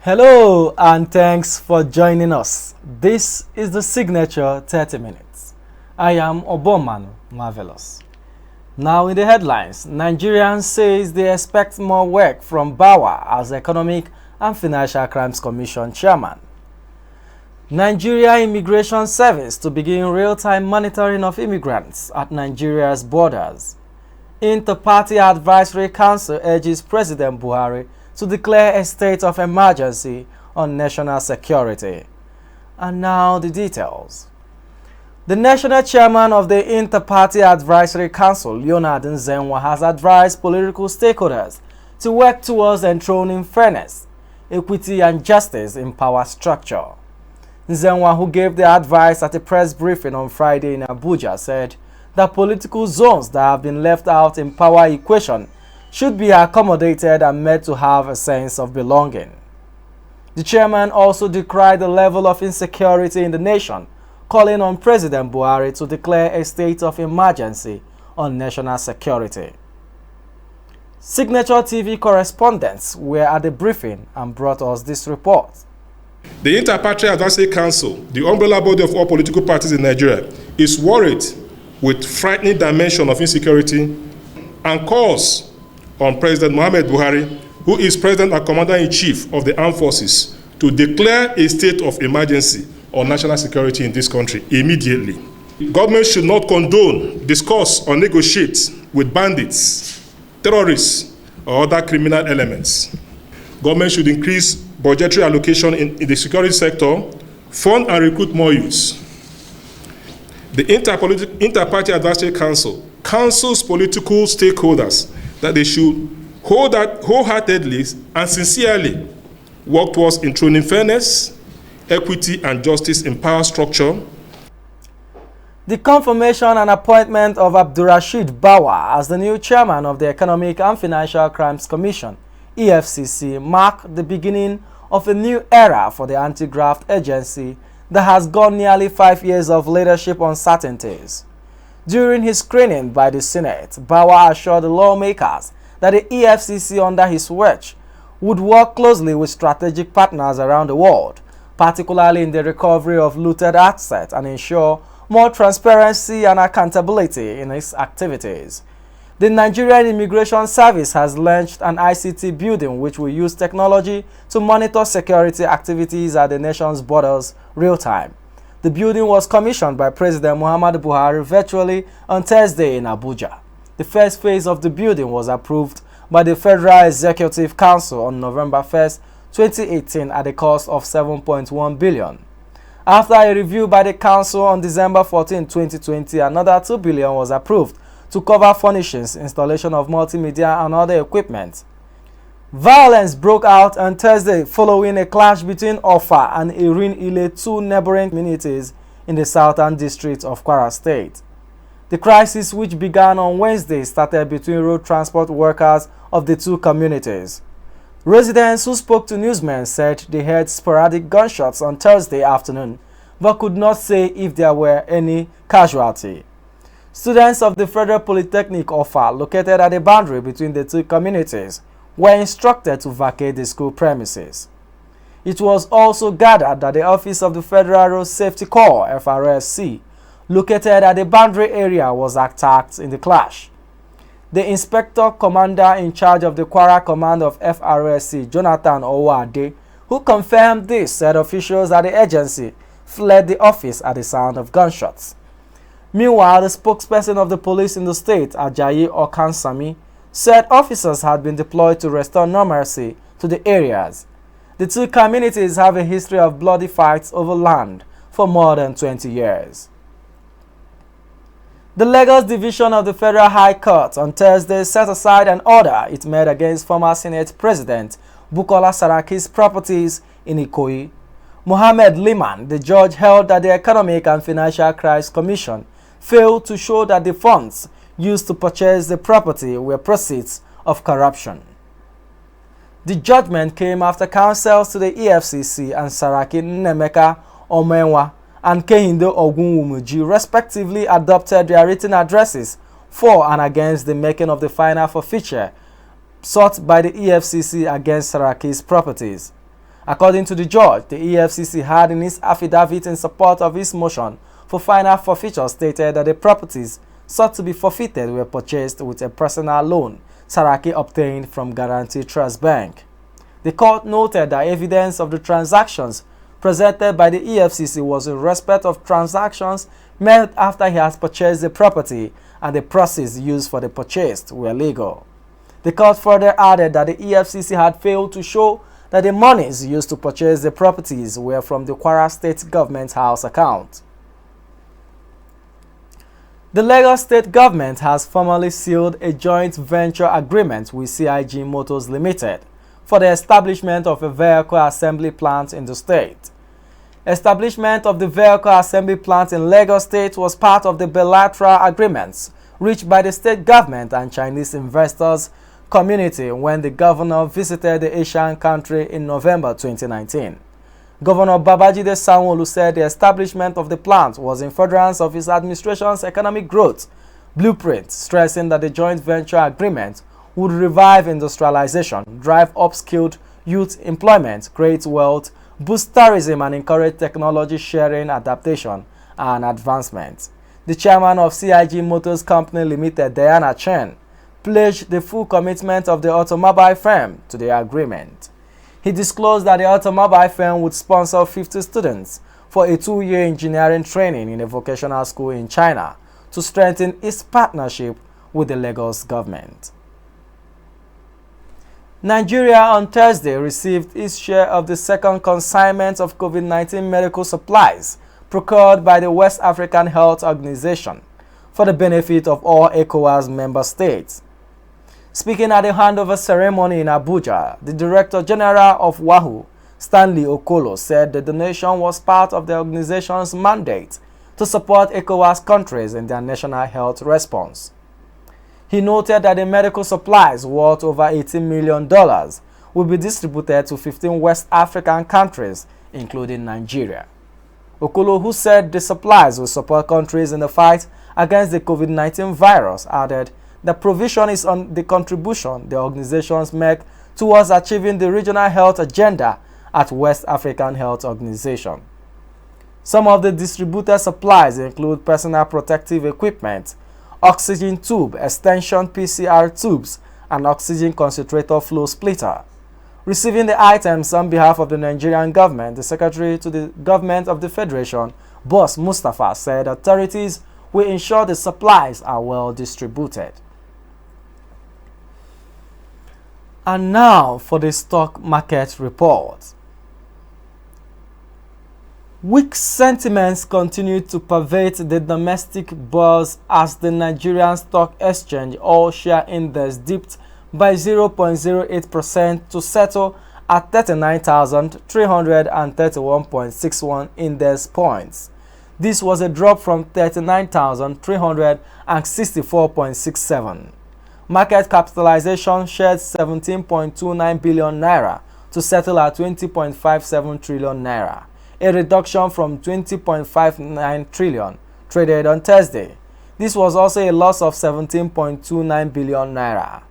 Hello and thanks for joining us. This is the Signature 30 Minutes. I am Obomanu Marvelous. Now in the headlines, Nigerians says they expect more work from Bawa as Economic and Financial Crimes Commission chairman. Nigeria Immigration Service to begin real-time monitoring of immigrants at Nigeria's borders. Inter-Party Advisory Council urges President Buhari to declare a state of emergency on national security. And now the details. The national chairman of the Inter-Party Advisory Council, Leonard Nzenwa, has advised political stakeholders to work towards enthroning fairness, equity and justice in power structure. Nzenwa, who gave the advice at a press briefing on Friday in Abuja, said that political zones that have been left out in power equation should be accommodated and made to have a sense of belonging. The chairman also decried the level of insecurity in the nation, calling on President Buhari to declare a state of emergency on national security. Signature TV correspondents were at the briefing and brought us this report. The Inter-Party Advisory Council, the umbrella body of all political parties in Nigeria, is worried with frightening dimension of insecurity and calls on President Muhammad Buhari, who is President and Commander-in-Chief of the Armed Forces, to declare a state of emergency on national security in this country immediately. Government should not condone, discuss, or negotiate with bandits, terrorists, or other criminal elements. Government should increase budgetary allocation in the security sector, fund and recruit more youths. The Inter-Party Advisory Council counsels political stakeholders that they should wholeheartedly and sincerely work towards enthroning fairness, equity and justice in power structure. The confirmation and appointment of Abdulrasheed Bawa as the new chairman of the Economic and Financial Crimes Commission, EFCC, marked the beginning of a new era for the anti-graft agency that has gone nearly 5 years of leadership uncertainties. During his screening by the Senate, Bawa assured the lawmakers that the EFCC under his watch would work closely with strategic partners around the world, particularly in the recovery of looted assets, and ensure more transparency and accountability in its activities. The Nigerian Immigration Service has launched an ICT building which will use technology to monitor security activities at the nation's borders real-time. The building was commissioned by President Muhammadu Buhari virtually on Thursday in Abuja. The first phase of the building was approved by the Federal Executive Council on November 1st, 2018 at a cost of 7.1 billion. After a review by the Council on December 14, 2020, another 2 billion was approved to cover furnishings, installation of multimedia and other equipment. Violence broke out on Thursday following a clash between Ofa and Irin Ile, two neighboring communities in the southern district of Kwara State. The crisis, which began on Wednesday, started between road transport workers of the two communities. Residents who spoke to newsmen said they heard sporadic gunshots on Thursday afternoon, but could not say if there were any casualty. Students of the Federal Polytechnic Ofa, located at the boundary between the two communities, were instructed to vacate the school premises. It was also gathered that the Office of the Federal Road Safety Corps, FRSC, located at the boundary area, was attacked in the clash. The Inspector Commander in charge of the Kwara Command of FRSC, Jonathan Owade, who confirmed this, said officials at the agency fled the office at the sound of gunshots. Meanwhile, the spokesperson of the police in the state, Ajayi Okansami, said officers had been deployed to restore normalcy to the areas. The two communities have a history of bloody fights over land for more than 20 years. The Lagos Division of the Federal High Court on Thursday set aside an order it made against former Senate President Bukola Saraki's properties in Ikoyi. Mohammed Liman, the judge, held that the Economic and Financial Crimes Commission failed to show that the funds used to purchase the property were proceeds of corruption. The judgment came after counsels to the EFCC and Saraki Nnemeka Omenwa and Kehinde Ogunwumuji respectively adopted their written addresses for and against the making of the final forfeiture sought by the EFCC against Saraki's properties. According to the judge, the EFCC had in its affidavit in support of its motion for final forfeiture stated that the properties sought to be forfeited were purchased with a personal loan Saraki obtained from Guaranty Trust Bank. The court noted that evidence of the transactions presented by the EFCC was in respect of transactions made after he has purchased the property and the proceeds used for the purchase were legal. The court further added that the EFCC had failed to show that the monies used to purchase the properties were from the Kwara State Government House account. The Lagos State Government has formally sealed a joint venture agreement with CIG Motors Limited for the establishment of a vehicle assembly plant in the state. Establishment of the vehicle assembly plant in Lagos State was part of the bilateral agreements reached by the state government and Chinese investors community when the governor visited the Asian country in November 2019. Governor Babajide Sanwo-Olu said the establishment of the plant was in furtherance of his administration's economic growth blueprint, stressing that the joint venture agreement would revive industrialization, drive upskilled youth employment, create wealth, boost tourism, and encourage technology sharing, adaptation, and advancement. The chairman of CIG Motors Company Limited, Diana Chen, pledged the full commitment of the automobile firm to the agreement. He disclosed that the automobile firm would sponsor 50 students for a 2-year engineering training in a vocational school in China to strengthen its partnership with the Lagos government. Nigeria on Thursday received its share of the second consignment of COVID-19 medical supplies procured by the West African Health Organization for the benefit of all ECOWAS member states. Speaking at the handover ceremony in Abuja, the Director General of WAHO, Stanley Okolo, said the donation was part of the organization's mandate to support ECOWAS countries in their national health response. He noted that the medical supplies worth over $18 million will be distributed to 15 West African countries, including Nigeria. Okolo, who said the supplies will support countries in the fight against the COVID-19 virus, added the provision is on the contribution the organizations make towards achieving the regional health agenda at West African Health Organization. Some of the distributed supplies include personal protective equipment, oxygen tube, extension PCR tubes, and oxygen concentrator flow splitter. Receiving the items on behalf of the Nigerian government, the Secretary to the Government of the Federation, Boss Mustafa, said authorities will ensure the supplies are well distributed. And now for the stock market report. Weak sentiments continue to pervade the domestic buzz as the Nigerian Stock Exchange All-Share Index dipped by 0.08% to settle at 39,331.61 index points. This was a drop from 39,364.67. Market capitalization shed 17.29 billion naira to settle at 20.57 trillion naira, a reduction from 20.59 trillion traded on Thursday. This was also a loss of 17.29 billion naira.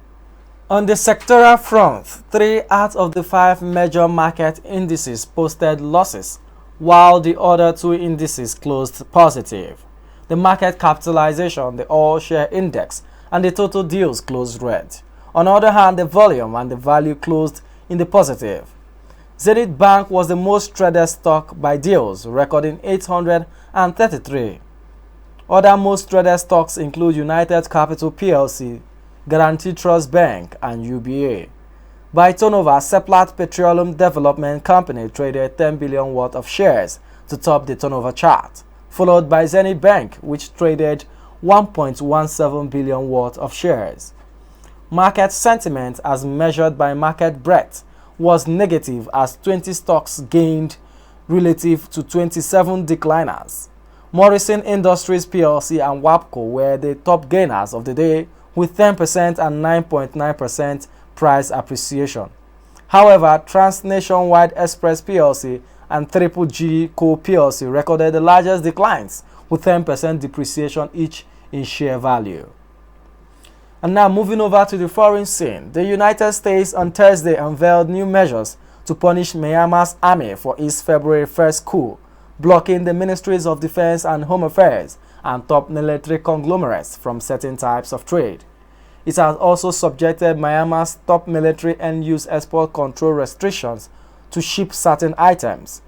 On the sectoral front, 3 out of the 5 major market indices posted losses, while the other 2 indices closed positive. The market capitalization, the all-share index, and the total deals closed red. On the other hand, the volume and the value closed in the positive. Zenith Bank was the most traded stock by deals, recording 833. Other most traded stocks include United Capital PLC, Guaranty Trust Bank, and UBA. By turnover, Seplat Petroleum Development Company traded 10 billion worth of shares to top the turnover chart, followed by Zenith Bank, which traded 1.17 billion worth of shares. Market sentiment, as measured by market breadth, was negative as 20 stocks gained relative to 27 decliners. Morrison Industries PLC and WAPCO were the top gainers of the day with 10% and 9.9% price appreciation. However, Trans-Nationwide Express PLC and Triple G Co PLC recorded the largest declines with 10% depreciation each in share value. And now moving over to the foreign scene, the United States on Thursday unveiled new measures to punish Myanmar's army for its February 1st coup, blocking the Ministries of Defense and Home Affairs and top military conglomerates from certain types of trade. It has also subjected Myanmar's top military end-use export control restrictions to ship certain items.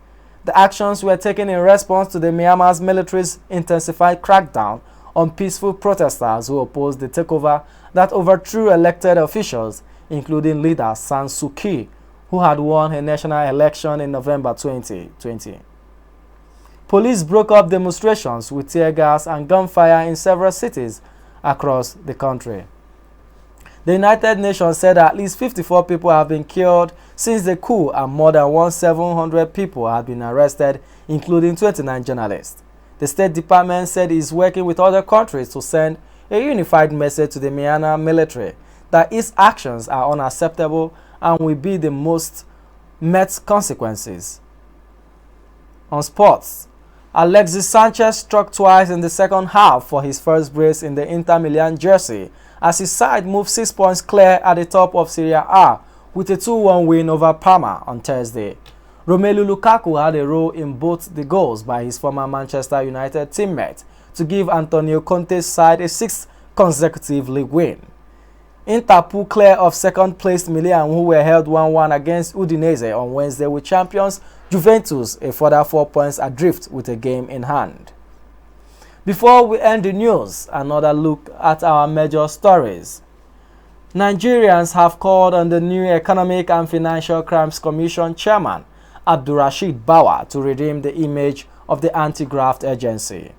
The actions were taken in response to the Myanmar's military's intensified crackdown on peaceful protesters who opposed the takeover that overthrew elected officials, including leader San Suu Kyi, who had won a national election in November 2020. Police broke up demonstrations with tear gas and gunfire in several cities across the country. The United Nations said at least 54 people have been killed since the coup and more than 1,700 people have been arrested, including 29 journalists. The State Department said it is working with other countries to send a unified message to the Myanmar military that its actions are unacceptable and will be the most met consequences. On sports, Alexis Sanchez struck twice in the second half for his first brace in the Inter Milan jersey as his side moved 6 points clear at the top of Serie A with a 2-1 win over Parma on Thursday. Romelu Lukaku had a role in both the goals by his former Manchester United teammate to give Antonio Conte's side a 6th consecutive league win. Inter pulled clear of second-placed Milan, who were held 1-1 against Udinese on Wednesday, with champions Juventus a further 4 points adrift with a game in hand. Before we end the news, another look at our major stories. Nigerians have called on the new Economic and Financial Crimes Commission chairman, Abdulrasheed Bawa, to redeem the image of the anti-graft agency.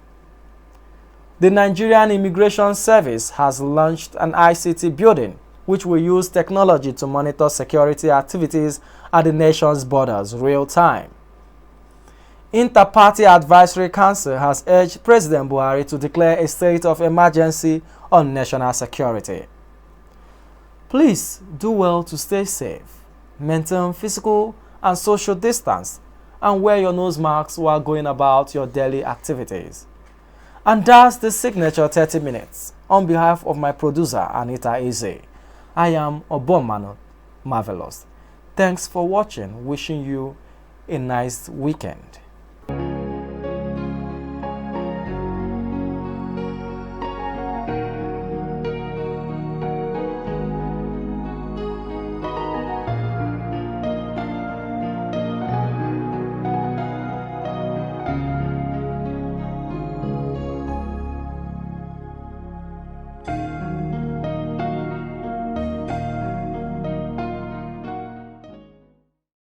The Nigerian Immigration Service has launched an ICT building which will use technology to monitor security activities at the nation's borders real time. Inter-Party Advisory Council has urged President Buhari to declare a state of emergency on national security. Please do well to stay safe, maintain physical and social distance, and wear your nose masks while going about your daily activities. And that's the signature 30 minutes. On behalf of my producer, Anita Eze, I am Obomano Marvelous. Thanks for watching. Wishing you a nice weekend.